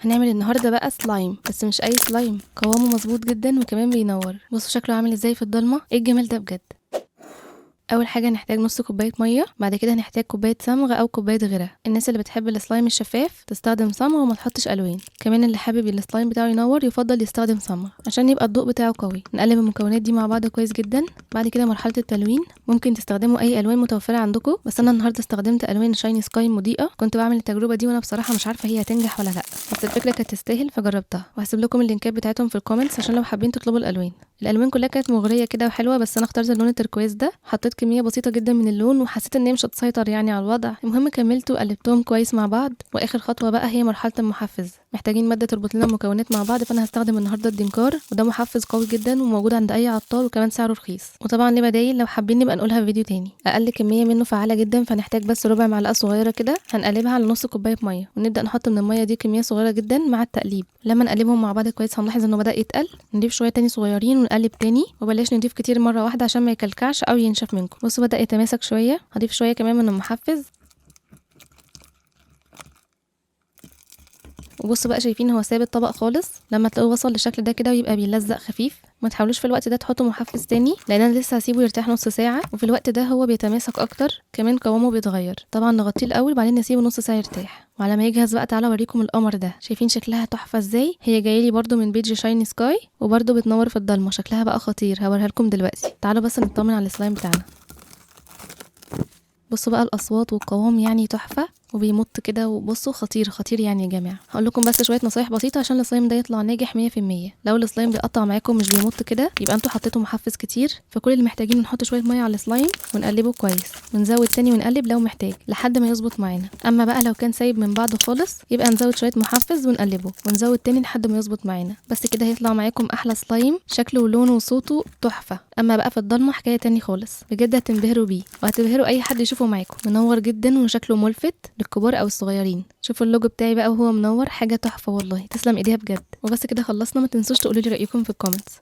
هنعمل النهارده بقى سلايم، بس مش اي سلايم، قوامه مظبوط جدا وكمان بينور. بصوا شكله عامل ازاي في الضلمه، ايه الجمال ده بجد. اول حاجه هنحتاج نص كوبايه ميه، بعد كده هنحتاج كوبايه صمغ او كوبايه غيرها. الناس اللي بتحب السلايم الشفاف تستخدم صمغ وما تحطش الوان، كمان اللي حابب السلايم بتاعه ينور يفضل يستخدم صمغ عشان يبقى الضوء بتاعه قوي. نقلب المكونات دي مع بعض كويس جدا. بعد كده مرحله التلوين، ممكن تستخدموا اي الوان متوفره عندكم، بس انا النهارده استخدمت الوان شايني سكاي مضيئه. كنت بعمل التجربه دي وانا بصراحه مش عارفه هي هتنجح ولا لا، بس الفكره كانت تستاهل فجربتها، وهسيب لكم اللينكات بتاعتهم في الكومنتس عشان لو حابين تطلبوا الالوان كلها كانت مغريه كده وحلوه، بس انا اخترت اللون التركواز ده. حطيت كميه بسيطه جدا من اللون وحسيت ان هي مش هتسيطر يعني على الوضع. المهم كملت وقلبتهم كويس مع بعض. واخر خطوه بقى هي مرحله المحفز. محتاجين ماده تربط لنا المكونات مع بعض، فانا هستخدم النهارده الدينكار، وده محفز قوي جدا وموجود عند اي عطار، وكمان سعره رخيص. وطبعا ليه بدايل لو حابين نبقى نقولها في فيديو تاني. اقل كميه منه فعاله جدا، فنحتاج بس ربع معلقه صغيره كده. هنقلبها على نص كوبايه ميه، ونبدا نحط من الميه دي كميه صغيره جدا مع التقليب. لما نقلبهم مع بعض كويس هنلاحظ انه بدا يتقل. نضيف شويه تاني صغيرين ونقلب تاني، وبلاش نضيف كتير مره واحده عشان ما يكلكعش او ينشف منكم. بصوا بدا يتماسك شويه. هضيف شويه كمان من المحفز. وبصوا بقى شايفين هو ساب الطبق خالص. لما تلاقوه وصل للشكل ده كده ويبقى بيلزق خفيف، ما تحاولوش في الوقت ده تحطوا محفز تاني، لان انا لسه هسيبه يرتاح نص ساعه، وفي الوقت ده هو بيتماسك اكتر، كمان قوامه بيتغير. طبعا نغطيه الاول بعدين نسيبه نص ساعه يرتاح. وعلى ما يجهز بقى تعالوا اوريكم القمر ده. شايفين شكلها تحفه ازاي؟ هي جايلي برده من بيج شايني سكاي، وبرده بتنور في الضلمه. شكلها بقى خطير، هوريها لكم دلوقتي. تعالوا بس نطمن على السلايم بتاعنا. بصوا بقى الاصوات والقوام يعني تحفه، وبيمط كده. وبصوا خطير خطير يعني يا جماعه. هقول لكم بس شويه نصايح بسيطه عشان السلايم ده يطلع ناجح 100%. لو السلايم بيقطع معاكم مش بيمط كده، يبقى انتوا حطيتوا محفز كتير. فكل اللي محتاجين نحط شويه ميه على السلايم ونقلبه كويس، ونزود تاني ونقلب لو محتاج لحد ما يظبط معانا. اما بقى لو كان سايب من بعضه خالص، يبقى نزود شويه محفز ونقلبه ونزود تاني لحد ما يظبط معانا. بس كده هيطلع معاكم احلى سلايم، شكله ولونه وصوته تحفه. اما بقى في الضلمه حكايه تاني خالص، بجد هتنبهروا بيه وهتبهروا اي حد يشوفه معاكم. منور جدا وشكله ملفت للكبار او الصغيرين. شوفوا اللوجو بتاعي بقى وهو منور، حاجه تحفه والله، تسلم ايديها بجد. وبس كده خلصنا. ما تنسوش تقولوا لي رايكم في الكومنتس.